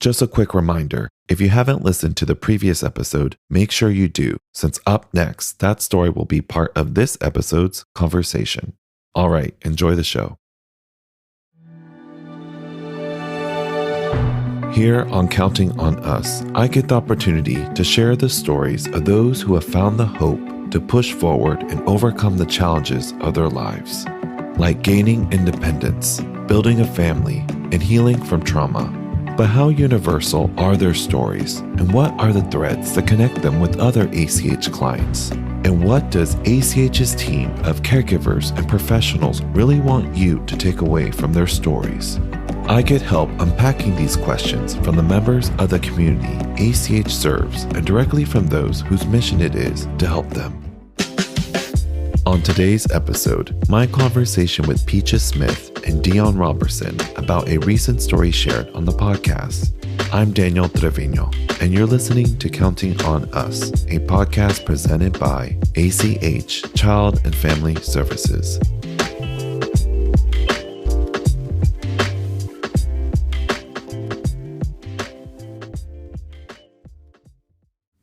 Just a quick reminder, if you haven't listened to the previous episode, make sure you do, since up next, that story will be part of this episode's conversation. All right, enjoy the show. Here on Counting on Us, I get the opportunity to share the stories of those who have found the hope to push forward and overcome the challenges of their lives, like gaining independence, building a family, and healing from trauma. But how universal are their stories, and what are the threads that connect them with other ACH clients? And what does ACH's team of caregivers and professionals really want you to take away from their stories? I get help unpacking these questions from the members of the community ACH serves and directly from those whose mission it is to help them. On today's episode, my conversation with Peaches Smith and Dionne Robertson about a recent story shared on the podcast. I'm Daniel Treviño, and you're listening to Counting on Us, a podcast presented by ACH Child and Family Services.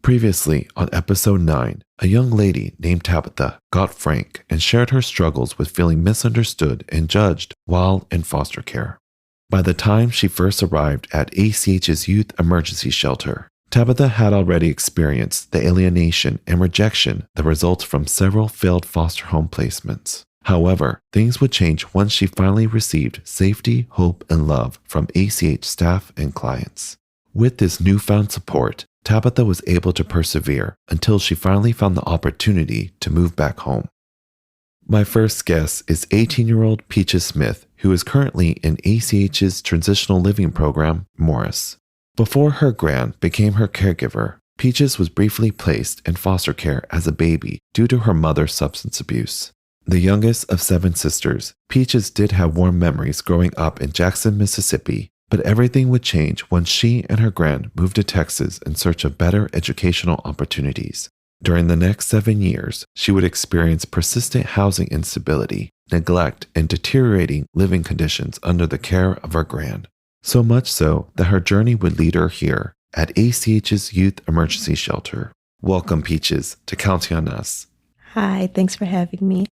Previously on episode 9, a young lady named Tabitha got frank and shared her struggles with feeling misunderstood and judged while in foster care. By the time she first arrived at ACH's Youth Emergency Shelter, Tabitha had already experienced the alienation and rejection that results from several failed foster home placements. However, things would change once she finally received safety, hope, and love from ACH staff and clients. With this newfound support, Tabitha was able to persevere until she finally found the opportunity to move back home. My first guest is 18-year-old Peaches Smith, who is currently in ACH's transitional living program, Morris. Before her gran became her caregiver, Peaches was briefly placed in foster care as a baby due to her mother's substance abuse. The youngest of 7 sisters, Peaches did have warm memories growing up in Jackson, Mississippi, but everything would change once she and her gran moved to Texas in search of better educational opportunities. During the next 7 years, she would experience persistent housing instability, neglect, and deteriorating living conditions under the care of her gran. So much so that her journey would lead her here at ACH's Youth Emergency Shelter. Welcome, Peaches, to Counting on Us. Hi, thanks for having me.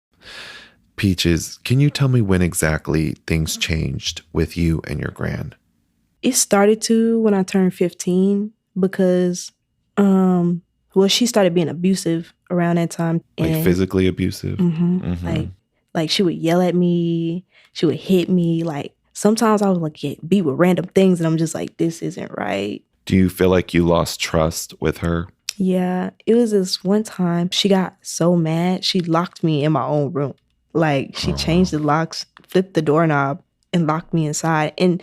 Peaches, can you tell me when exactly things changed with you and your gran? It started to when I turned 15 because, she started being abusive around that time. Like physically abusive? Like she would yell at me. She would hit me. Like sometimes I was like, beat with random things and I'm just like, this isn't right. Do you feel like you lost trust with her? Yeah, it was this one time she got so mad, she locked me in my own room. Like she changed the locks, flipped the doorknob, and locked me inside. And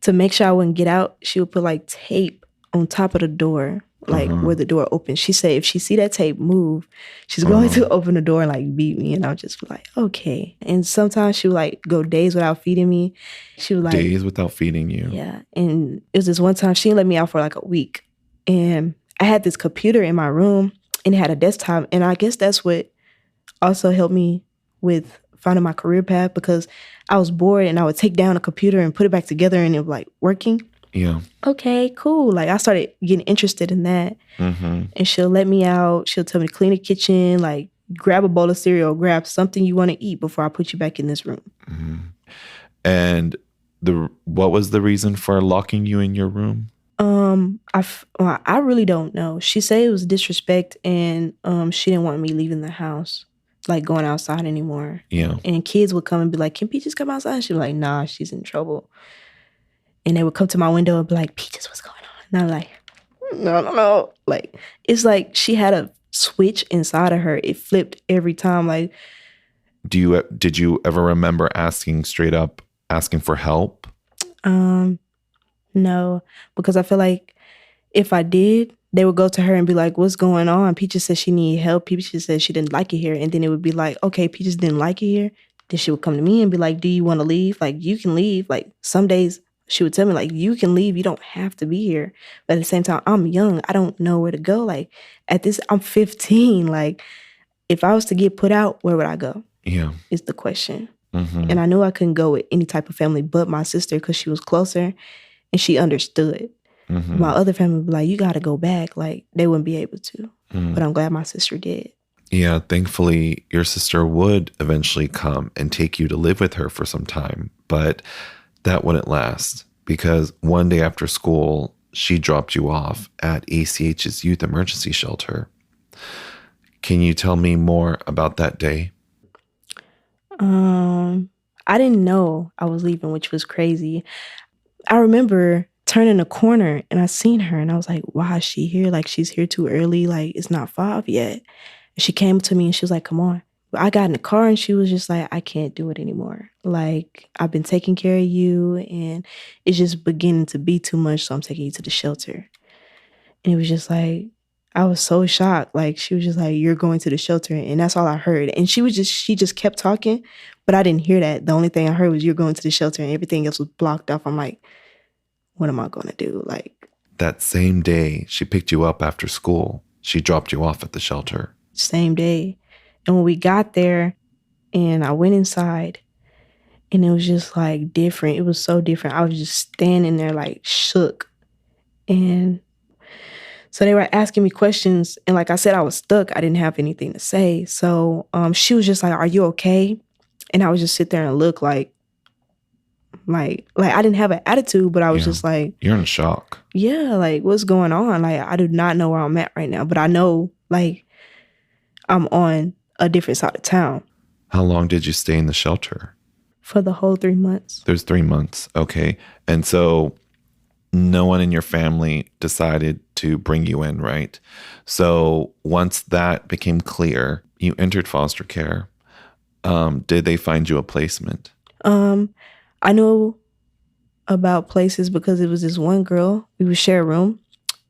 to make sure I wouldn't get out, she would put like tape on top of the door, like where the door opens. She said if she see that tape move, she's going to open the door and like beat me. And I'll just be like, okay. And sometimes she would like go days without feeding me. She would like days without feeding you. Yeah. And it was this one time she let me out for like a week. And I had this computer in my room and it had a desktop. And I guess that's what also helped me with finding my career path because I was bored and I would take down a computer and put it back together and it was like working. Yeah. Okay, cool. Like I started getting interested in that. And she'll let me out. She'll tell me to clean the kitchen, like grab a bowl of cereal, grab something you want to eat before I put you back in this room. And what was the reason for locking you in your room? I really don't know. She said it was disrespect and she didn't want me leaving the house. Like going outside anymore. Yeah. And kids would come and be like, can Peaches come outside? And she'd be like, nah, she's in trouble. And they would come to my window and be like, Peaches, what's going on? And I'm like, no. Like, it's like she had a switch inside of her. It flipped every time. Like, did you ever remember asking for help? No, because I feel like if I did, they would go to her and be like, what's going on? Peaches said she needed help. Peaches said she didn't like it here. And then it would be like, okay, Peaches didn't like it here. Then she would come to me and be like, do you want to leave? Like, you can leave. Like, some days she would tell me, like, you can leave. You don't have to be here. But at the same time, I'm young. I don't know where to go. Like, I'm 15. Like, if I was to get put out, where would I go? Yeah. Is the question. And I knew I couldn't go with any type of family but my sister because she was closer and she understood. My other family would be like, you got to go back. Like, they wouldn't be able to. But I'm glad my sister did. Yeah, thankfully, your sister would eventually come and take you to live with her for some time, but that wouldn't last because one day after school, she dropped you off at ACH's youth emergency shelter. Can you tell me more about that day? I didn't know I was leaving, which was crazy. I remember turning a corner and I seen her and I was like, why is she here? Like, she's here too early. Like, it's not 5 yet. And she came to me and she was like, come on. But I got in the car and she was just like, I can't do it anymore. Like, I've been taking care of you and it's just beginning to be too much. So I'm taking you to the shelter. And it was just like, I was so shocked. Like, she was just like, you're going to the shelter. And that's all I heard. And she just kept talking, but I didn't hear that. The only thing I heard was you're going to the shelter and everything else was blocked off. I'm like, what am I going to do? Like, that same day she picked you up after school, she dropped you off at the shelter. Same day. And when we got there and I went inside and it was just like different. It was so different. I was just standing there like shook. And so they were asking me questions. And like I said, I was stuck. I didn't have anything to say. So she was just like, are you okay? And I would just sit there and look like I didn't have an attitude, but I was just like, you're in shock. Yeah, like, what's going on? Like, I do not know where I'm at right now, but I know, like, I'm on a different side of town. How long did you stay in the shelter? For the whole 3 months. There's 3 months. Okay. And so no one in your family decided to bring you in, right? So once that became clear, you entered foster care. Did they find you a placement? I knew about places because it was this one girl, we would share a room,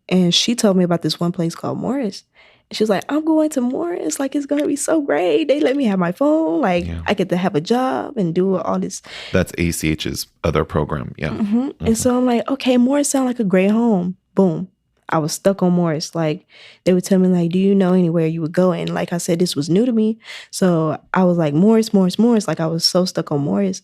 and she told me about this one place called Morris. And she was like, I'm going to Morris. Like, it's going to be so great. They let me have my phone. Like, I get to have a job and do all this. That's ACH's other program. Yeah. And so I'm like, okay, Morris sounds like a great home. Boom. I was stuck on Morris. Like, they would tell me, like, do you know anywhere you would go? And like I said, this was new to me. So I was like, Morris. Like, I was so stuck on Morris.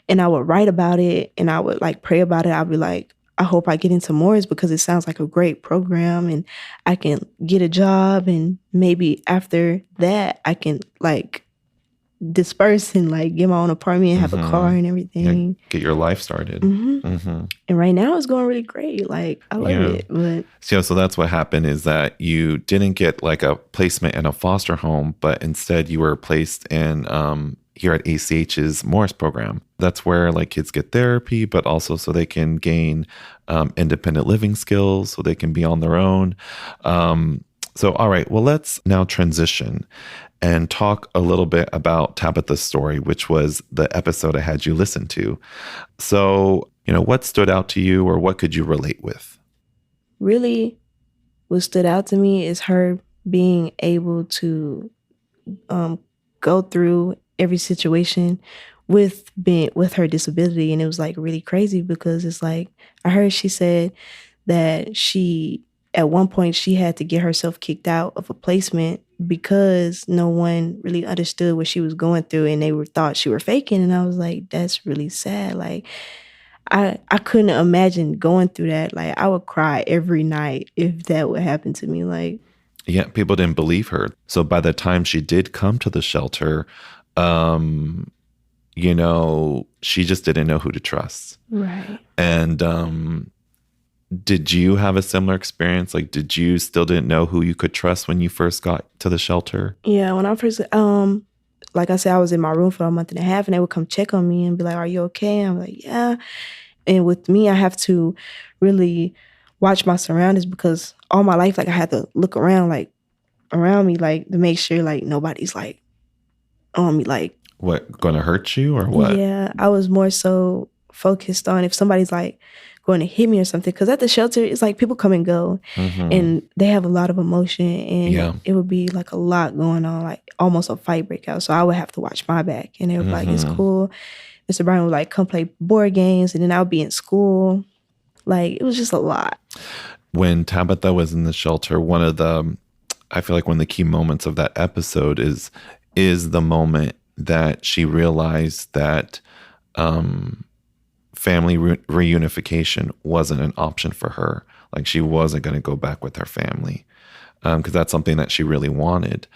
And I would write about it and I would like pray about it. I'd be like, I hope I get into Morris because it sounds like a great program and I can get a job. And maybe after that, I can like disperse and like get my own apartment and have a car and everything. Yeah, get your life started. And right now it's going really great. Like, I love it. But so that's what happened is that you didn't get like a placement in a foster home, but instead you were placed in here at ACH's Morris program. That's where like kids get therapy, but also so they can gain independent living skills, so they can be on their own. So, all right, well, let's now transition and talk a little bit about Tabitha's story, which was the episode I had you listen to. So, what stood out to you or what could you relate with? Really, what stood out to me is her being able to go through every situation with her disability. And it was like really crazy because it's like, I heard she said that at one point she had to get herself kicked out of a placement because no one really understood what she was going through and they thought she were faking. And I was like, that's really sad. Like, I couldn't imagine going through that. Like, I would cry every night if that would happen to me. Like, yeah, people didn't believe her. So by the time she did come to the shelter, she just didn't know who to trust. Right. And did you have a similar experience? Like, did you still didn't know who you could trust when you first got to the shelter? Yeah, when I first, like I said, I was in my room for a month and a half and they would come check on me and be like, are you okay? And I'm like, yeah. And with me, I have to really watch my surroundings because all my life, like, I had to look around me, like, to make sure, like, nobody's, like, on me, like. What, gonna hurt you or what? Yeah, I was more so focused on if somebody's, like, going to hit me or something. Because at the shelter, it's like people come and go. And they have a lot of emotion. And it would be, like, a lot going on, like, almost a fight breakout. So I would have to watch my back. And they would be like, it's cool. Mr. Brown would, like, come play board games. And then I would be in school. Like, it was just a lot. When Tabitha was in the shelter, I feel like one of the key moments of that episode is the moment that she realized that family reunification wasn't an option for her. Like she wasn't going to go back with her family because that's something that she really wanted.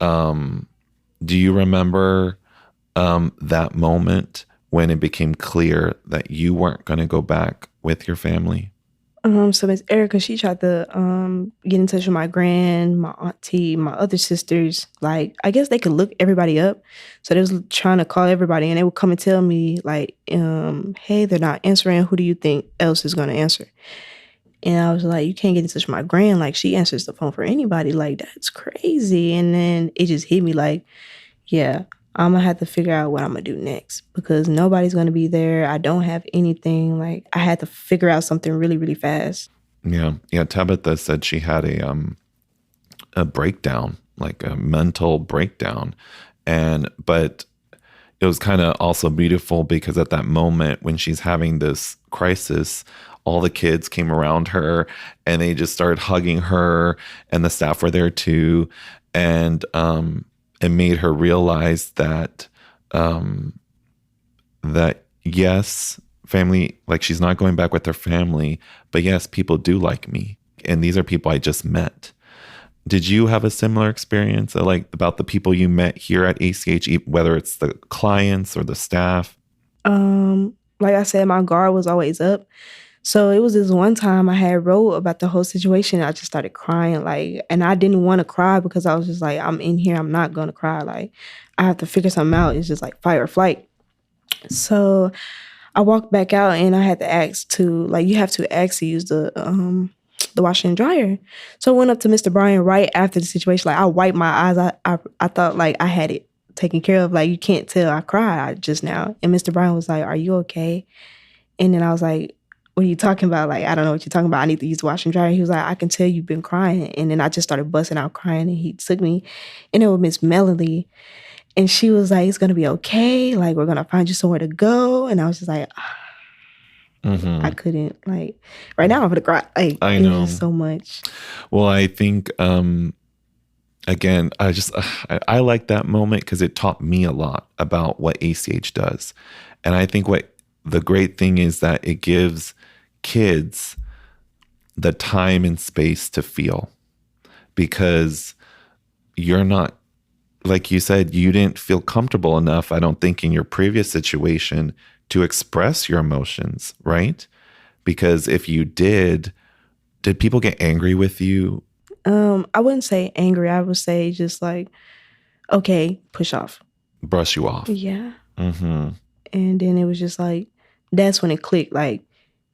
Do you remember that moment when it became clear that you weren't going to go back with your family? So Miss Erica, she tried to get in touch with my grand, my auntie, my other sisters. Like, I guess they could look everybody up. So they was trying to call everybody, and they would come and tell me, like, hey, they're not answering. Who do you think else is going to answer? And I was like, you can't get in touch with my grand. Like, she answers the phone for anybody. Like, that's crazy. And then it just hit me like, yeah, I'm going to have to figure out what I'm going to do next because nobody's going to be there. I don't have anything. Like, I had to figure out something really, really fast. Yeah. Yeah. Tabitha said she had a breakdown, like a mental breakdown. But it was kind of also beautiful because at that moment when she's having this crisis, all the kids came around her and they just started hugging her, and the staff were there too. And it made her realize that that yes, family, like she's not going back with her family, but yes, people do like me. And these are people I just met. Did you have a similar experience like about the people you met here at ACH, whether it's the clients or the staff? Like I said, my guard was always up. So it was this one time I had wrote about the whole situation. I just started crying, like, and I didn't want to cry because I was just like, I'm in here. I'm not going to cry. Like, I have to figure something out. It's just like fight or flight. So I walked back out and I had to ask to, like, you have to ask to use the washer and dryer. So I went up to Mr. Bryan right after the situation. Like, I wiped my eyes. I thought like I had it taken care of. Like, you can't tell I cried just now. And Mr. Bryan was like, are you okay? And then I was like, what are you talking about? Like, I don't know what you're talking about. I need to use the washer and dryer. He was like, I can tell you've been crying. And then I just started busting out crying, and he took me, and it was Miss Melody. And she was like, it's going to be okay. Like, we're going to find you somewhere to go. And I was just like, I couldn't, like, right now I'm going to cry. Like, I know. It was just so much. Well, I think, again, I like that moment because it taught me a lot about what ACH does. And I think what the great thing is that it gives kids the time and space to feel, because you're not, like you said, you didn't feel comfortable enough, I don't think, in your previous situation to express your emotions, right? Because if you did people get angry with you? I wouldn't say angry. I would say just like, okay, push off. Brush you off. Yeah. Mm-hmm. And then it was just like, that's when it clicked. Like,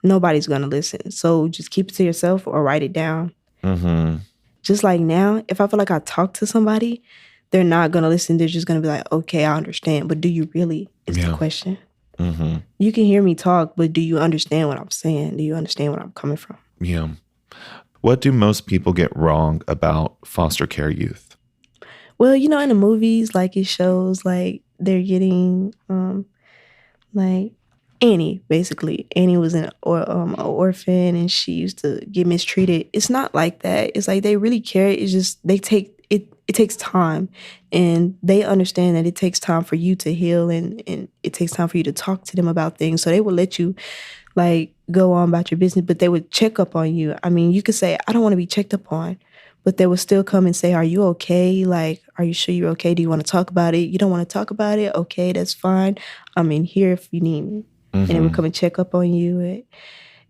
nobody's going to listen. So just keep it to yourself or write it down. Mm-hmm. Just like now, if I feel like I talk to somebody, they're not going to listen. They're just going to be like, okay, I understand. But do you really is the question. Mm-hmm. You can hear me talk, but do you understand what I'm saying? Do you understand where I'm coming from? Yeah. What do most people get wrong about foster care youth? Well, you know, in the movies, like it shows like they're getting like Annie, basically. Annie was an orphan and she used to get mistreated. It's not like that. It's like they really care. It's just they take it. It takes time, and they understand that it takes time for you to heal, and it takes time for you to talk to them about things. So they will let you like go on about your business, but they would check up on you. I mean, you could say, I don't want to be checked up on, but they would still come and say, are you okay? Like, are you sure you're okay? Do you want to talk about it? You don't want to talk about it? Okay, that's fine. I'm in here if you need me. Mm-hmm. And they would come and check up on you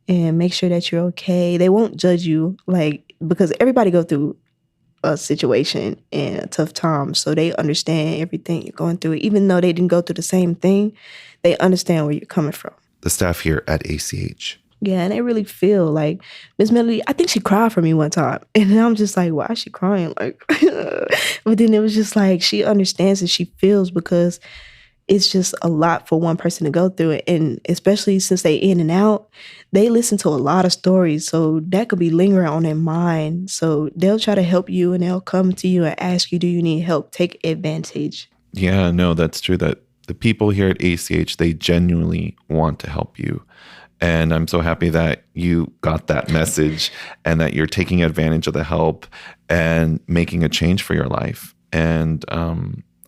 and make sure that you're okay. They won't judge you, like, because everybody go through a situation and a tough time. So they understand everything you're going through. Even though they didn't go through the same thing, they understand where you're coming from. The staff here at ACH. Yeah, and they really feel like Miss Melody, I think she cried for me one time. And then I'm just like, why is she crying? Like, but then it was just like, she understands and she feels, because it's just a lot for one person to go through it. And especially since they in and out, they listen to a lot of stories. So that could be lingering on their mind. So they'll try to help you and they'll come to you and ask you, do you need help? Take advantage. Yeah, no, that's true. That the people here at ACH, they genuinely want to help you. And I'm so happy that you got that message and that you're taking advantage of the help and making a change for your life. And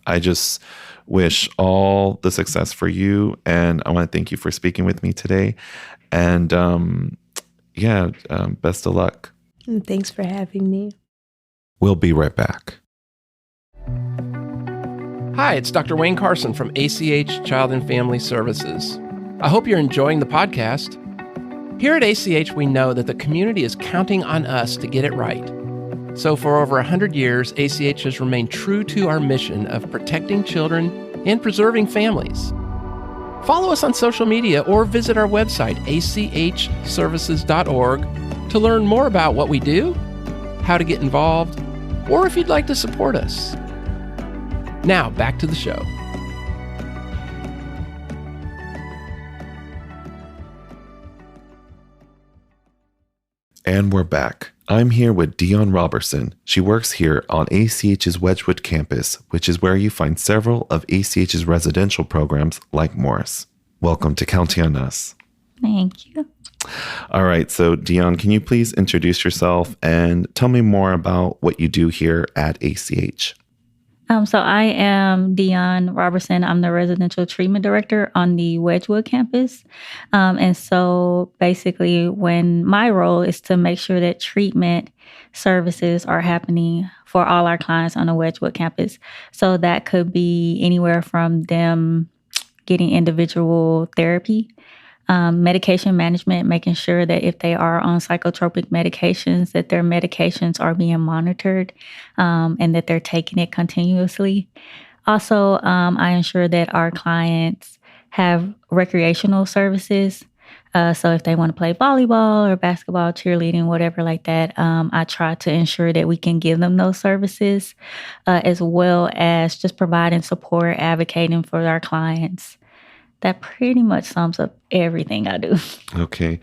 I just wish all the success for you. And I want to thank you for speaking with me today. And best of luck. And thanks for having me. We'll be right back. Hi, it's Dr. Wayne Carson from ACH Child and Family Services. I hope you're enjoying the podcast. Here at ACH, we know that the community is counting on us to get it right. So for over 100 years, ACH has remained true to our mission of protecting children and preserving families. Follow us on social media or visit our website, achservices.org, to learn more about what we do, how to get involved, or if you'd like to support us. Now, back to the show. And we're back. I'm here with Dionne Robertson. She works here on ACH's Wedgwood campus, which is where you find several of ACH's residential programs like Morris. Welcome to Counting on Us. Thank you. All right, so Dionne, can you please introduce yourself and tell me more about what you do here at ACH? So I am Dionne Robertson. I'm the residential treatment director on the Wedgwood campus. And so basically when my role is to make sure that treatment services are happening for all our clients on the Wedgwood campus. So that could be anywhere from them getting individual therapy, medication management, making sure that if they are on psychotropic medications, that their medications are being monitored and that they're taking it continuously. Also, I ensure that our clients have recreational services. So if they want to play volleyball or basketball, cheerleading, whatever like that, I try to ensure that we can give them those services, as well as just providing support, advocating for our clients. That pretty much sums up everything I do. Okay.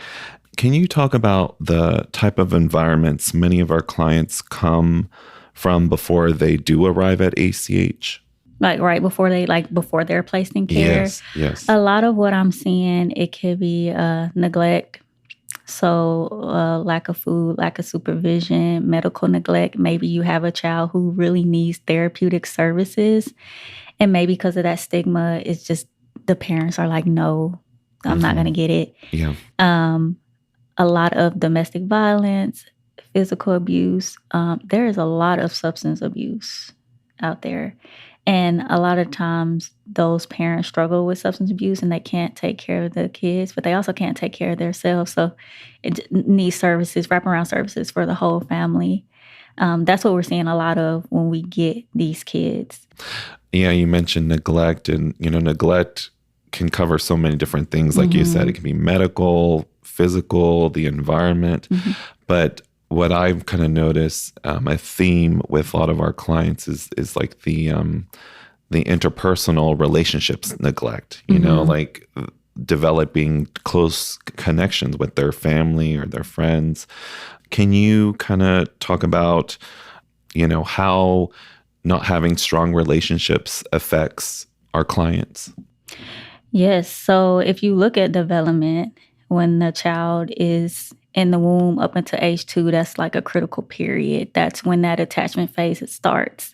Can you talk about the type of environments many of our clients come from before they do arrive at ACH? Right before they're placed in care. Yes. A lot of what I'm seeing, it could be neglect. So lack of food, lack of supervision, medical neglect. Maybe you have a child who really needs therapeutic services. And maybe because of that stigma, it's just the parents are like, no, I'm not going to get it. Yeah. A lot of domestic violence, physical abuse. There is a lot of substance abuse out there. And a lot of times those parents struggle with substance abuse and they can't take care of the kids, but they also can't take care of themselves. So it needs services, wraparound services for the whole family. That's what we're seeing a lot of when we get these kids. Yeah, you mentioned neglect, and neglect can cover so many different things. Like you said, it can be medical, physical, the environment. But what I've kind of noticed, a theme with a lot of our clients is like the interpersonal relationships neglect. Like developing close connections with their family or their friends. Can you kind of talk about, how not having strong relationships affects our clients? Yes. So if you look at development, when the child is in the womb up until age 2, that's like a critical period. That's when that attachment phase starts.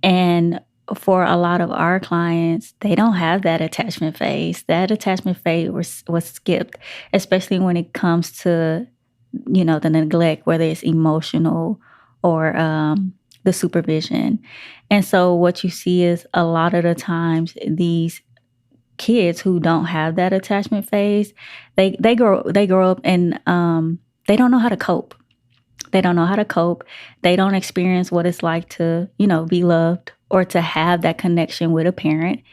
And for a lot of our clients, they don't have that attachment phase. That attachment phase was skipped, especially when it comes to, the neglect, whether it's emotional or the supervision. And so what you see is a lot of the times these kids who don't have that attachment phase, they grow up and they don't know how to cope. They don't know how to cope. They don't experience what it's like to, be loved or to have that connection with a parent.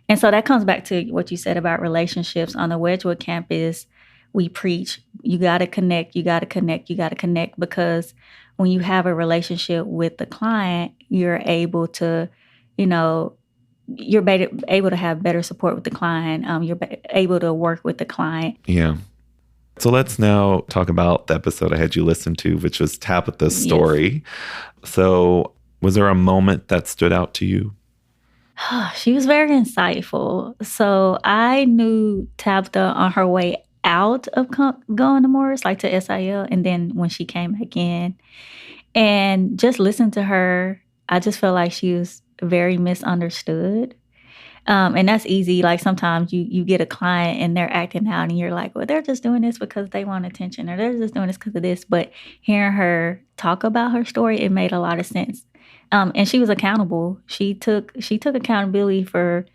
And so that comes back to what you said about relationships. On the Wedgwood campus, we preach, you got to connect, you got to connect, you got to connect, because when you have a relationship with the client, you're able to, you're able to have better support with the client. You're able to work with the client. Yeah. So let's now talk about the episode I had you listen to, which was Tabitha's story. Yes. So was there a moment that stood out to you? She was very insightful. So I knew Tabitha on her way out of going to Morris, like to SIL, and then when she came back in. And just listening to her, I just felt like she was very misunderstood. And that's easy. Like sometimes you get a client and they're acting out and you're like, well, they're just doing this because they want attention, or they're just doing this because of this. But hearing her talk about her story, it made a lot of sense. And she was accountable. She took accountability for,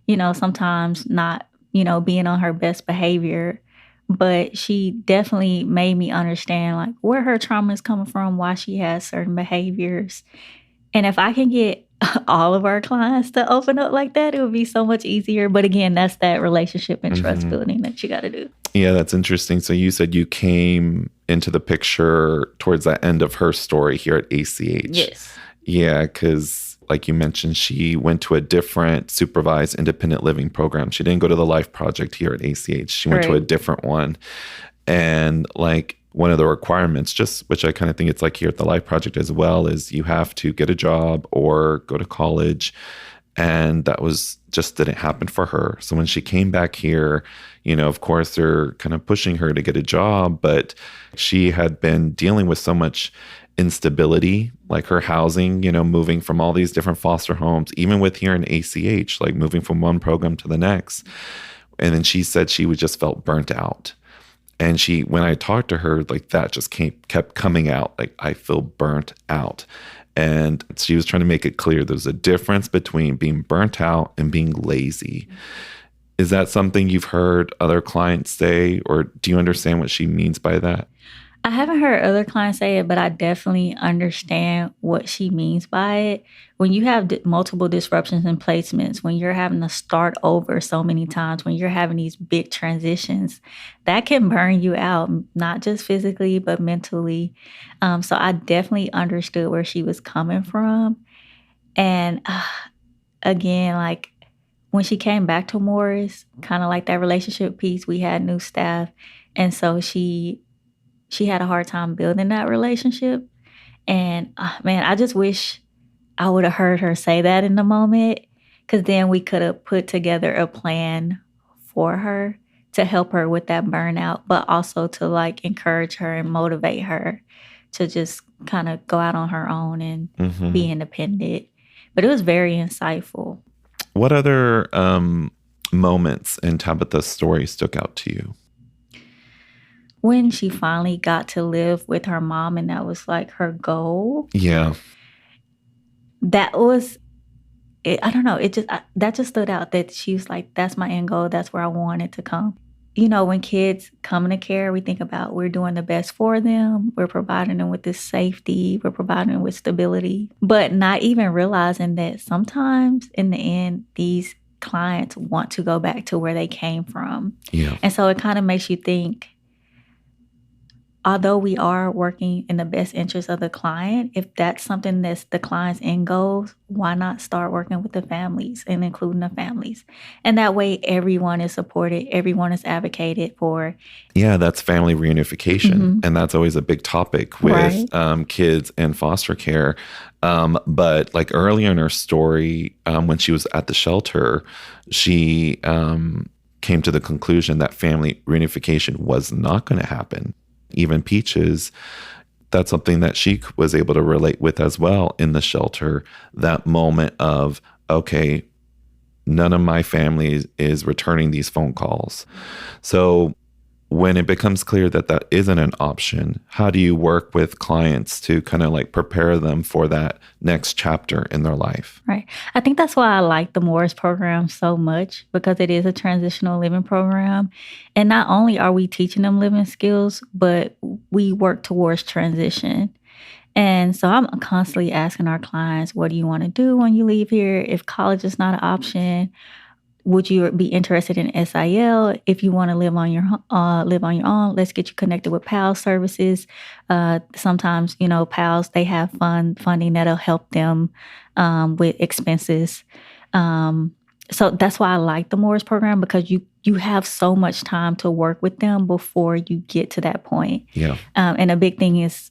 sometimes not, being on her best behavior. But she definitely made me understand like where her trauma is coming from, why she has certain behaviors. And if I can get all of our clients to open up like that, it would be so much easier. But again, that's that relationship and trust building that you got to do. Yeah, that's interesting. So you said you came into the picture towards the end of her story here at ACH. Yes. Yeah, because like you mentioned, she went to a different supervised independent living program. She didn't go to the Life Project here at ACH. She went to a different one. And like one of the requirements, just which I kind of think it's like here at the Life Project as well, is you have to get a job or go to college. And that was just didn't happen for her. So when she came back here, of course, they're kind of pushing her to get a job, but she had been dealing with so much instability, like her housing, moving from all these different foster homes, even with here in ACH, like moving from one program to the next. And then she said she just felt burnt out. And when I talked to her, like that just kept coming out. Like, I feel burnt out. And she was trying to make it clear there's a difference between being burnt out and being lazy. Is that something you've heard other clients say, or do you understand what she means by that? I haven't heard other clients say it, but I definitely understand what she means by it. When you have multiple disruptions in placements, when you're having to start over so many times, when you're having these big transitions, that can burn you out, not just physically, but mentally. So I definitely understood where she was coming from. And again, like when she came back to Morris, kind of like that relationship piece, we had new staff. And so she had a hard time building that relationship. And man, I just wish I would have heard her say that in the moment, because then we could have put together a plan for her to help her with that burnout, but also to like encourage her and motivate her to just kind of go out on her own and be independent. But it was very insightful. What other moments in Tabitha's story stuck out to you? When she finally got to live with her mom, and that was like her goal. Yeah. That was, I don't know, that just stood out, that she was like, that's my end goal. That's where I wanted to come. When kids come into care, we think about we're doing the best for them. We're providing them with this safety. We're providing them with stability. But not even realizing that sometimes in the end, these clients want to go back to where they came from. Yeah. And so it kind of makes you think, although we are working in the best interest of the client, if that's something that's the client's end goals, why not start working with the families and including the families? And that way everyone is supported, everyone is advocated for. Yeah, that's family reunification. And that's always a big topic with kids and foster care. But like earlier in her story, when she was at the shelter, she came to the conclusion that family reunification was not going to happen. Even Peaches, that's something that she was able to relate with as well in the shelter. That moment of, okay, none of my family is returning these phone calls. So when it becomes clear that that isn't an option, how do you work with clients to kind of like prepare them for that next chapter in their life? Right. I think that's why I like the Morris program so much, because it is a transitional living program. And not only are we teaching them living skills, but we work towards transition. And so I'm constantly asking our clients, what do you want to do when you leave here? If college is not an option, would you be interested in SIL? If you want to live on your own, let's get you connected with PALS services. Sometimes, PALS, they have funding that'll help them with expenses. So that's why I like the Morris program, because you have so much time to work with them before you get to that point. Yeah. And a big thing is,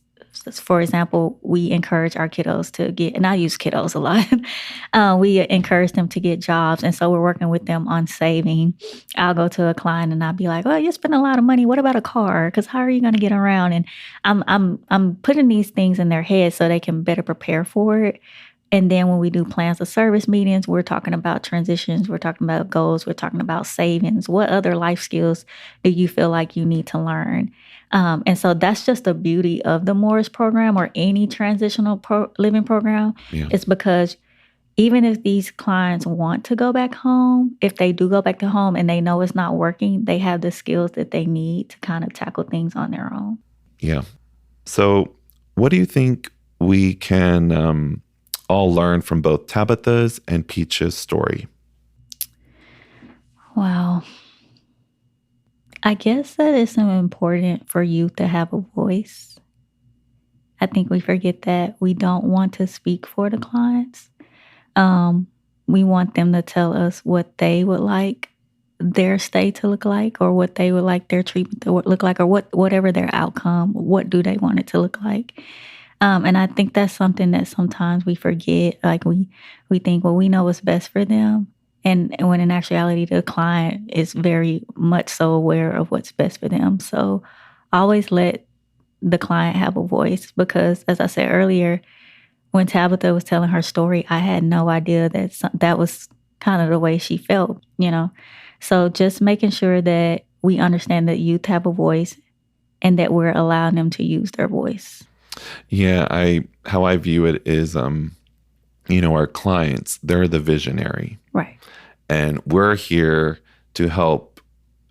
for example, we encourage our kiddos to get, and I use kiddos a lot, we encourage them to get jobs. And so we're working with them on saving. I'll go to a client and I'll be like, oh, you spend a lot of money. What about a car? Because how are you going to get around? And I'm putting these things in their heads so they can better prepare for it. And then when we do plans of service meetings, we're talking about transitions, we're talking about goals, we're talking about savings. What other life skills do you feel like you need to learn? And so that's just the beauty of the Morris program or any transitional living program. Yeah. It's because even if these clients want to go back home, if they do go back to home and they know it's not working, they have the skills that they need to kind of tackle things on their own. Yeah. So what do you think we can all learn from both Tabitha's and Peach's story? Wow. I guess that it's important for youth to have a voice. I think we forget that we don't want to speak for the clients. We want them to tell us what they would like their stay to look like, or what they would like their treatment to look like, or whatever their outcome, what do they want it to look like. And I think that's something that sometimes we forget. Like we think, well, we know what's best for them. And when in actuality, the client is very much so aware of what's best for them. So always let the client have a voice, because as I said earlier, when Tabitha was telling her story, I had no idea that was kind of the way she felt, you know? So just making sure that we understand that youth have a voice and that we're allowing them to use their voice. Yeah, how I view it is, our clients, they're the visionary. Right. And we're here to help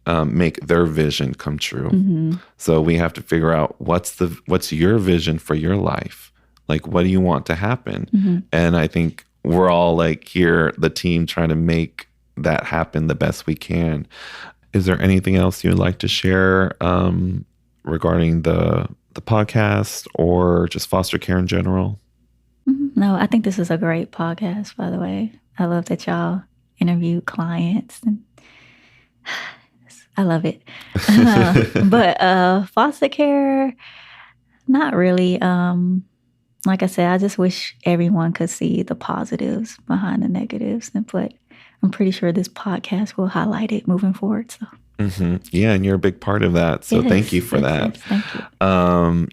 make their vision come true. Mm-hmm. So we have to figure out what's your vision for your life? Like, what do you want to happen? Mm-hmm. And I think we're all like here, the team, trying to make that happen the best we can. Is there anything else you'd like to share regarding the podcast or just foster care in general? Mm-hmm. No, I think this is a great podcast, by the way. I love that y'all interview clients. And I love it. But foster care, not really. Like I said, I just wish everyone could see the positives behind the negatives. But I'm pretty sure this podcast will highlight it moving forward. So. Mm-hmm. Yeah, and you're a big part of that. So thank you for that. Yes, thank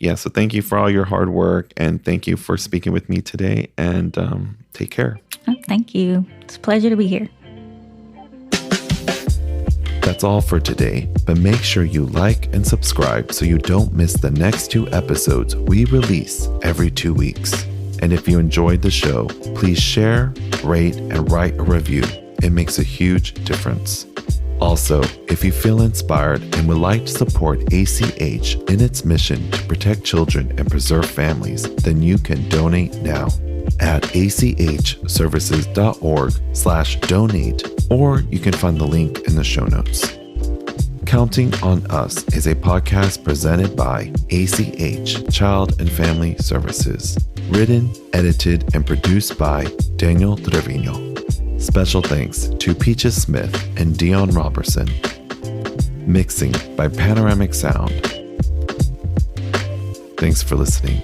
you. So thank you for all your hard work, and thank you for speaking with me today, and take care. Oh, thank you. It's a pleasure to be here. That's all for today, but make sure you like and subscribe so you don't miss the next 2 episodes we release every 2 weeks. And if you enjoyed the show, please share, rate, and write a review. It makes a huge difference. Also, if you feel inspired and would like to support ACH in its mission to protect children and preserve families, then you can donate now at achservices.org/donate, or you can find the link in the show notes. Counting on Us is a podcast presented by ACH Child and Family Services. Written, edited, and produced by Daniel Treviño. Special thanks to Peaches Smith and Dionne Robertson. Mixing by Panoramic Sound. Thanks for listening.